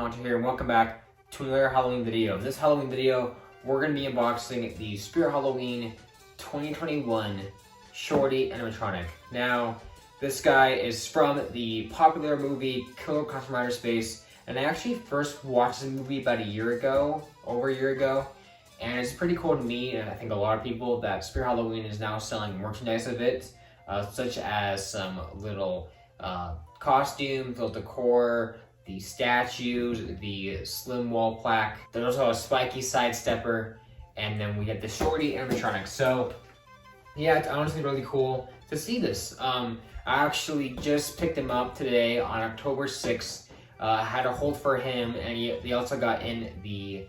Monty here, and welcome back to another Halloween video. In this Halloween video, we're going to be unboxing the Spirit Halloween 2021 Shorty Animatronic. Now, this guy is from the popular movie Killer Clowns from Outer Space, and I actually first watched the movie about over a year ago, and it's pretty cool to me, and I think a lot of people, that Spirit Halloween is now selling merchandise of it, such as some little costumes, little decor, the statues, the slim wall plaque. There's also a Spikey side stepper, and then we get the Shorty Animatronic. So yeah, it's honestly really cool to see this. I actually just picked him up today on October 6th. Had a hold for him, and they also got in the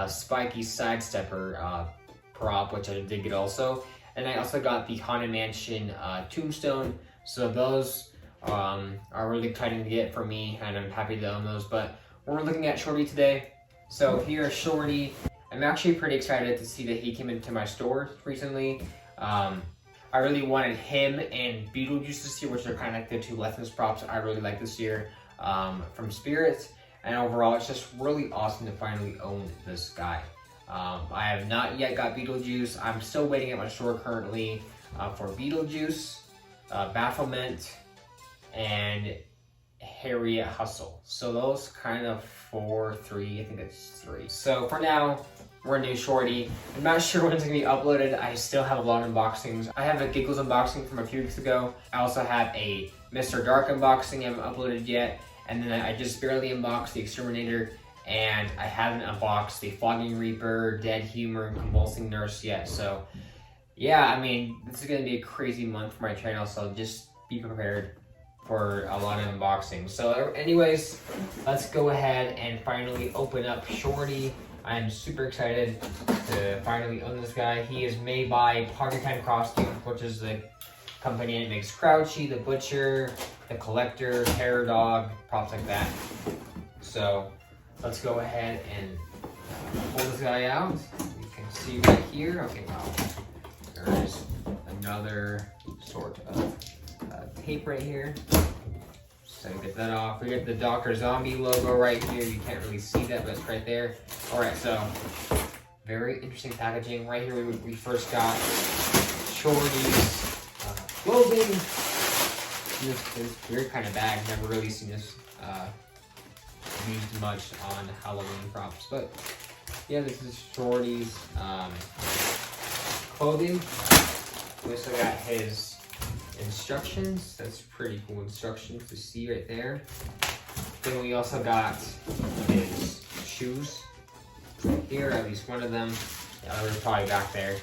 Spikey side stepper prop, which I did get also. And I also got the Haunted Mansion tombstone. So those are really exciting to get for me, and I'm happy to own those. But we're looking at Shorty today. So here's Shorty. I'm actually pretty excited to see that he came into my store recently. I really wanted him and Beetlejuice this year, which are kind of like the two licensed props I really like this year from Spirit. And overall, it's just really awesome to finally own this guy. I have not yet got Beetlejuice. I'm still waiting at my store currently for Beetlejuice, Bafflement, and Harriet Hustle. So those kind of three, I think it's three. So for now, we're new Shorty. I'm not sure when it's gonna be uploaded. I still have a lot of unboxings. I have a Giggles unboxing from a few weeks ago. I also have a Mr. Dark unboxing I haven't uploaded yet. And then I just barely unboxed the Exterminator, and I haven't unboxed the Flogging Reaper, Dead Humor, and Convulsing Nurse yet. So yeah, I mean, this is gonna be a crazy month for my channel, so just be prepared for a lot of unboxings. So anyways, let's go ahead and finally open up Shorty. I'm super excited to finally own this guy. He is made by Party Time Costumes, which is the company that makes Crouchy, the Butcher, the Collector, Terror Dog, props like that. So let's go ahead and pull this guy out. You can see right here. Okay, wow. There's another sort of tape right here. So get that off. We get the Dr. Zombie logo right here. You can't really see that, but it's right there. All right, so very interesting packaging. Right here, we first got Shorty's clothing. This weird kind of bag. Never really seen this used much on Halloween props, but yeah, this is Shorty's clothing. We also got his instructions. That's pretty cool instructions to see right there. Then we also got his shoes right here, at least one of them. The other is probably back there.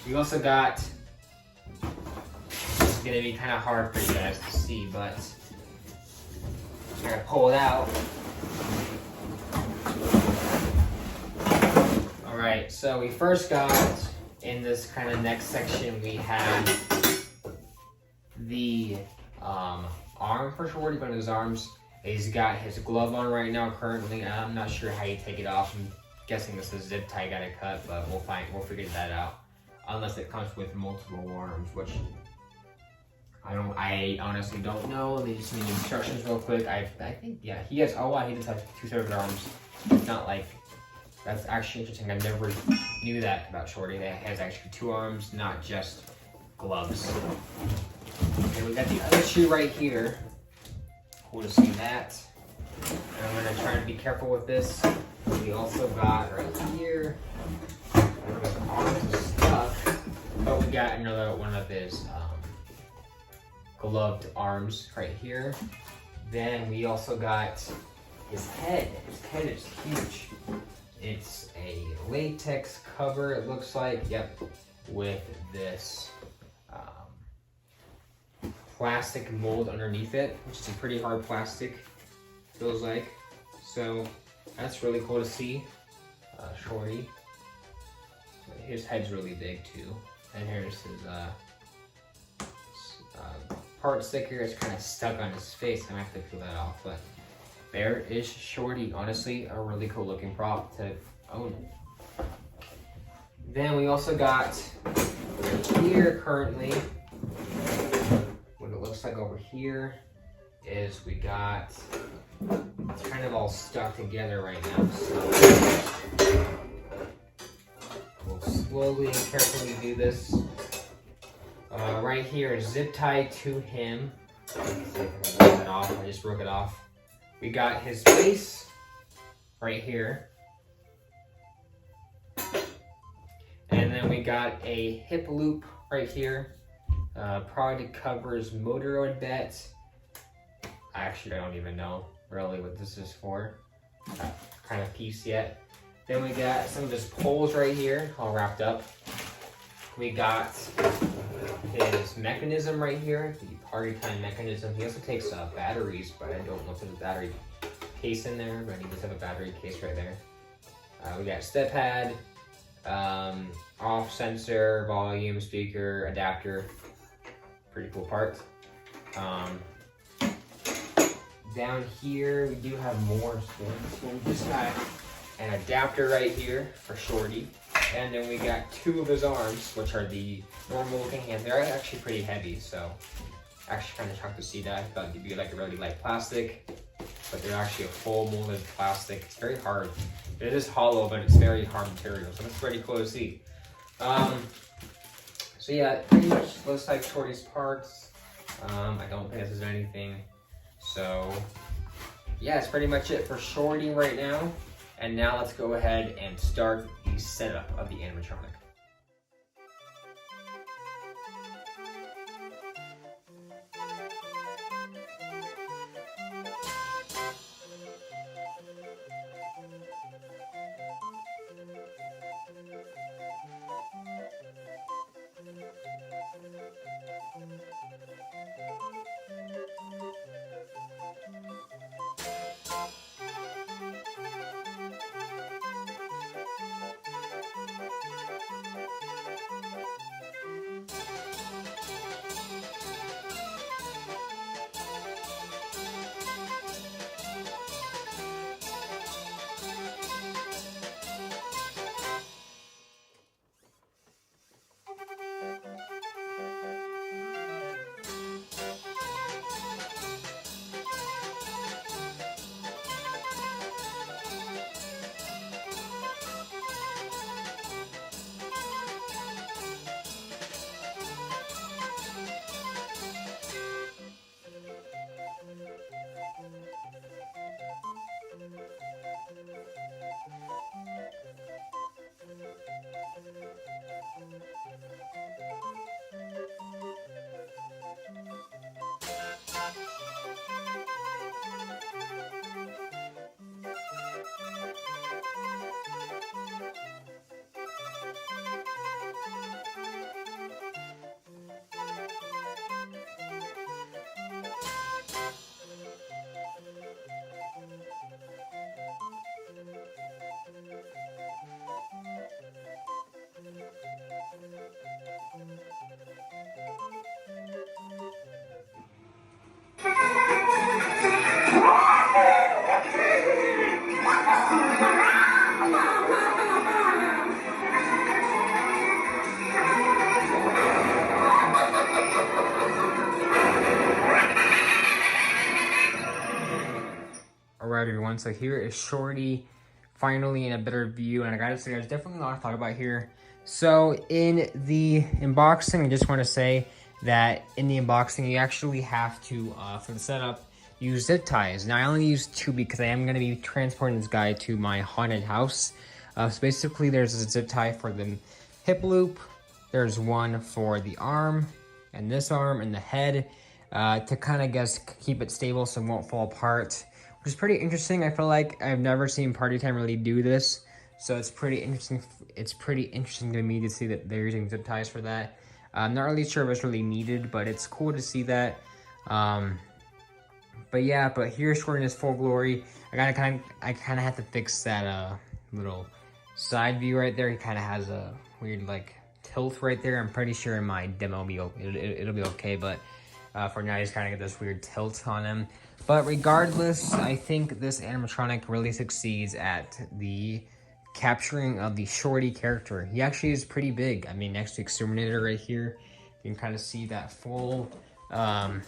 We also got, it's gonna be kind of hard for you guys to see, but I'm gonna pull it out. All right, so we first got, in this kind of next section, we have the arm for Shorty, one of his arms. He's got his glove on right now currently. I'm not sure how you take it off. I'm guessing this is zip tie gotta cut, but we'll figure that out. Unless it comes with multiple arms, which I honestly don't know. Let me just read the instructions real quick. I think, yeah, he does have two separate arms. It's not like, that's actually interesting. I never knew that about Shorty. That he has actually two arms, not just gloves. Okay, we got the other shoe right here. Cool to see that. And I'm gonna try to be careful with this. We also got right here, the arms are stuck, but we got another one of his gloved arms right here. Then we also got his head. His head is huge. It's a latex cover, it looks like, yep, with this plastic mold underneath it, which is a pretty hard plastic, feels like. So that's really cool to see. Shorty. His head's really big too. And here's his part sticker. It's kind of stuck on his face. I'm gonna have to peel that off, but there is Shorty. Honestly, a really cool looking prop to own. Then we also got right here currently, what it looks like over here is we got, it's kind of all stuck together right now, so we'll slowly and carefully do this. Right here is zip tied to him. Let's see if I can get it off. I just broke it off. We got his face right here. And then we got a hip loop right here. Probably covers motor, I bet. Actually, I don't even know really what this is for. Not kind of piece yet. Then we got some of his poles right here, all wrapped up. We got his mechanism right here, the party time mechanism. He also takes batteries, but I don't know if there's a battery case in there, but he does have a battery case right there. We got step pad, off sensor, volume, speaker, adapter. Pretty cool part. Down here, we do have more things. So we just got an adapter right here for Shorty. And then we got two of his arms, which are the normal looking hands. They're actually pretty heavy, so actually kind of shocked to see that. I thought it'd be like a really light plastic, but they're actually a full molded plastic. It's very hard. It is hollow, but it's very hard material, so that's pretty cool to see. So yeah, it pretty much looks like Shorty's parts. I don't think this is anything. So yeah, that's pretty much it for Shorty right now. And now let's go ahead and start the setup of the animatronic. Alright everyone, so here is Shorty finally in a better view, and I gotta say there's definitely a lot to talk about here. So in the unboxing, I just want to say that in the unboxing you actually have to, for the setup, use zip ties. Now I only use two because I am going to be transporting this guy to my haunted house. So basically there's a zip tie for the hip loop, there's one for the arm, and this arm, and the head, to kind of keep it stable so it won't fall apart. Which is pretty interesting. I feel like I've never seen Party Time really do this, so it's pretty interesting. It's pretty interesting to me to see that they're using zip ties for that. I'm not really sure if it's really needed, but it's cool to see that. But yeah, but here's Shorty in his full glory. I kind of have to fix that little side view right there. He kind of has a weird like tilt right there. I'm pretty sure in my demo it'll be okay, but for now he's kind of got this weird tilt on him. But regardless, I think this animatronic really succeeds at the capturing of the Shorty character. He actually is pretty big. I mean, next to Exterminator right here, you can kind of see that full kind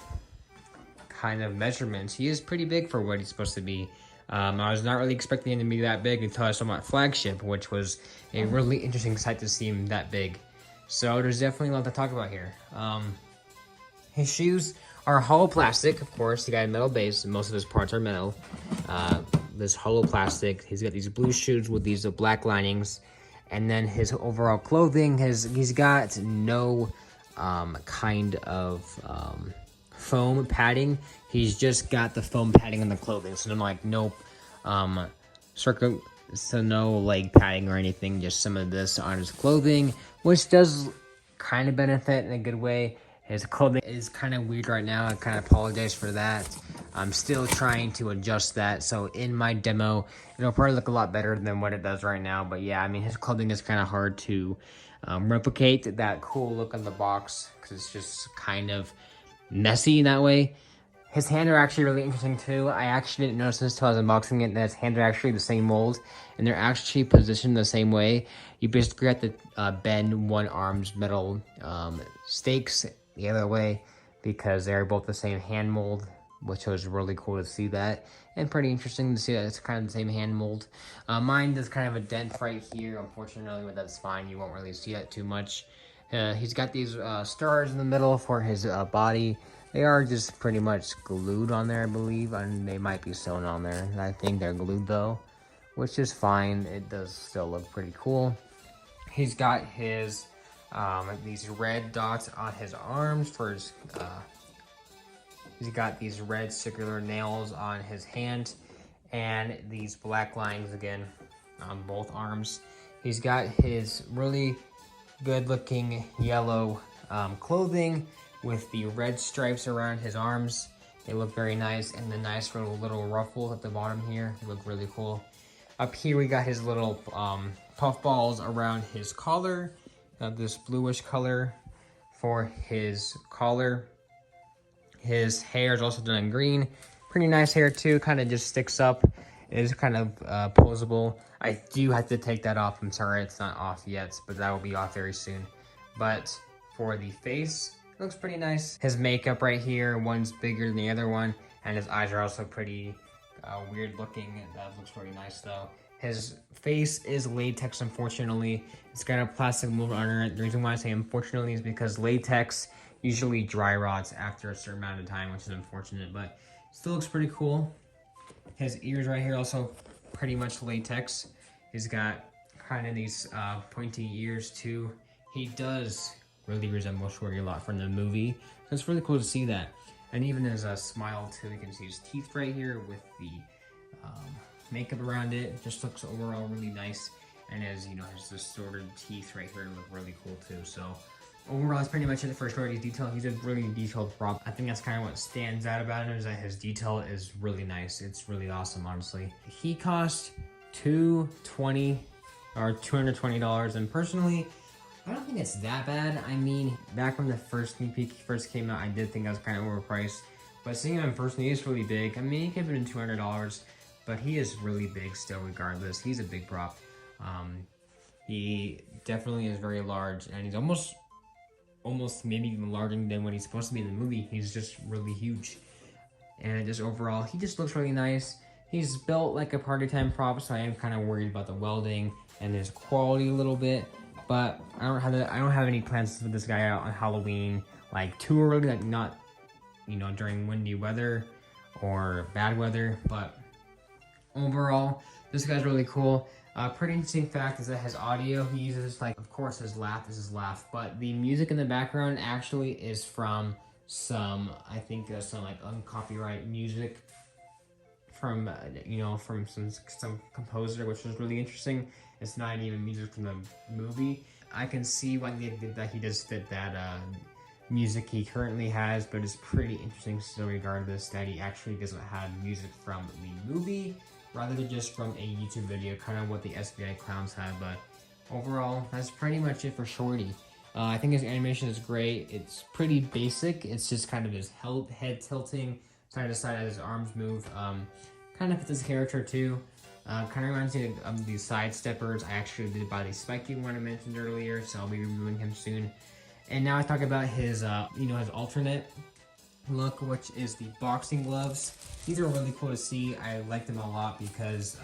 kind of measurements. He is pretty big for what he's supposed to be. I was not really expecting him to be that big until I saw him at Flagship, which was a really interesting sight to see him that big. So there's definitely a lot to talk about here. His shoes are hollow plastic, of course. He got a metal base, and most of his parts are metal. This hollow plastic. He's got these blue shoes with these black linings. And then his overall clothing, he's got no kind of foam padding. He's just got the foam padding on the clothing. So no no leg padding or anything. Just some of this on his clothing, which does kind of benefit in a good way. His clothing is kind of weird right now. I kind of apologize for that. I'm still trying to adjust that. So in my demo, it'll probably look a lot better than what it does right now. But yeah, I mean, his clothing is kind of hard to replicate that cool look on the box because it's just kind of messy in that way. His hands are actually really interesting too. I actually didn't notice this until I was unboxing it, that his hands are actually the same mold and they're actually positioned the same way. You basically have to bend one arm's metal stakes the other way because they're both the same hand mold, which was really cool to see that and pretty interesting to see that it's kind of the same hand mold. Mine does kind of a dent right here, unfortunately, but that's fine. You won't really see that too much. He's got these stars in the middle for his body. They are just pretty much glued on there, I believe, and they might be sewn on there. I think they're glued though, which is fine. It does still look pretty cool. He's got his these red dots on his arms for his he's got these red circular nails on his hand and these black lines again on both arms. He's got his really good looking yellow clothing with the red stripes around his arms. They look very nice, and the nice little ruffles at the bottom here look really cool. Up here we got his little puff balls around his collar, this bluish color for his collar. His hair is also done in green. Pretty nice hair too, kind of just sticks up. It is kind of posable. I do have to take that off. I'm sorry it's not off yet, but that will be off very soon. But for the face, it looks pretty nice. His makeup right here, one's bigger than the other one, and his eyes are also pretty weird looking. That looks pretty nice though. His face is latex, unfortunately. It's got a plastic mold under it. The reason why I say unfortunately is because latex usually dry rots after a certain amount of time, which is unfortunate, but still looks pretty cool. His ears right here also pretty much latex. He's got kind of these pointy ears too. He does really resemble Shorty a lot from the movie, so it's really cool to see that. And even his smile too, you can see his teeth right here with the makeup around it. It just looks overall really nice, and as you know, his distorted teeth right here look really cool too. So overall, that's pretty much it for Shorty's detail. He's a really detailed prop. I think that's kind of what stands out about him, is that his detail is really nice. It's really awesome, honestly. He cost $220 or $220, and personally, I don't think it's that bad. I mean, back when the first sneak peek first came out, I did think that was kind of overpriced. But seeing him in person, he is really big. I mean, he could have been $200, but he is really big still regardless. He's a big prop. He definitely is very large, and he's almost maybe even larger than what he's supposed to be in the movie. He's just really huge. And just overall, he just looks really nice. He's built like a party time prop, so I am kind of worried about the welding and his quality a little bit. But I don't have any plans to put this guy out on Halloween like too early, like not, you know, during windy weather or bad weather. But overall, this guy's really cool. Pretty interesting fact is that his audio, he uses, like, of course his laugh is his laugh, but the music in the background actually is from some, I think some like uncopyright music from, you know, from some composer, which was really interesting. It's not even music from the movie. I can see why they did that. He does fit that music he currently has, but it's pretty interesting still regardless that he actually doesn't have music from the movie, rather than just from a YouTube video, kind of what the SBI Klowns have. But overall, that's pretty much it for Shorty. I think his animation is great. It's pretty basic. It's just kind of his head tilting side to side as his arms move. Kind of fits his character too. Kind of reminds me of these side steppers. I actually did buy the Spikey one I mentioned earlier, so I'll be reviewing him soon. And now I talk about his, you know, his alternate. look, which is the boxing gloves. These are really cool to see. I like them a lot because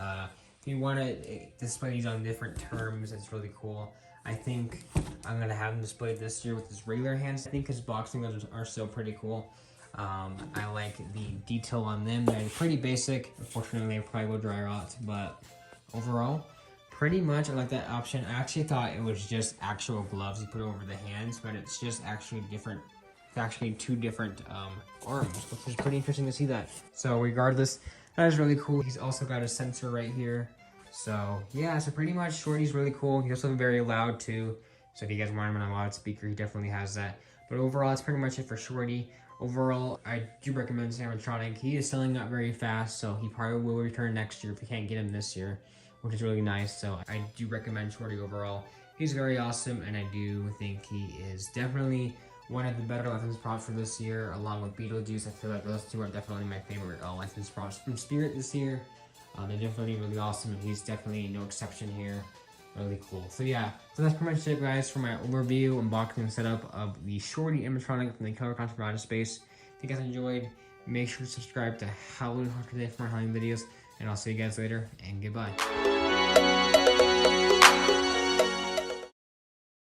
if you want to display these on different terms, it's really cool. I think I'm going to have them displayed this year with his regular hands. I think his boxing gloves are still pretty cool. I like the detail on them. They're pretty basic. Unfortunately, they probably will dry out, but overall, pretty much I like that option. I actually thought it was just actual gloves you put over the hands, but it's just actually different. It's actually two different arms, which is pretty interesting to see that. So regardless, that is really cool. He's also got a sensor right here. So yeah, so pretty much Shorty's really cool. He's also very loud too. So if you guys want him on a loudspeaker, he definitely has that. But overall, that's pretty much it for Shorty. Overall, I do recommend this animatronic. He is selling out very fast, so he probably will return next year if we can't get him this year, which is really nice. So I do recommend Shorty overall. He's very awesome, and I do think he is definitely one of the better licensed props for this year, along with Beetlejuice. I feel like those two are definitely my favorite licensed props from Spirit this year. They're definitely really awesome, and he's definitely no exception here. Really cool. So yeah, so that's pretty much it, guys, for my overview, unboxing, and setup of the Shorty animatronic from the KKFOS from Outer Space. If you guys enjoyed, make sure to subscribe to Halloween Horror Today for more Halloween videos, and I'll see you guys later, and goodbye.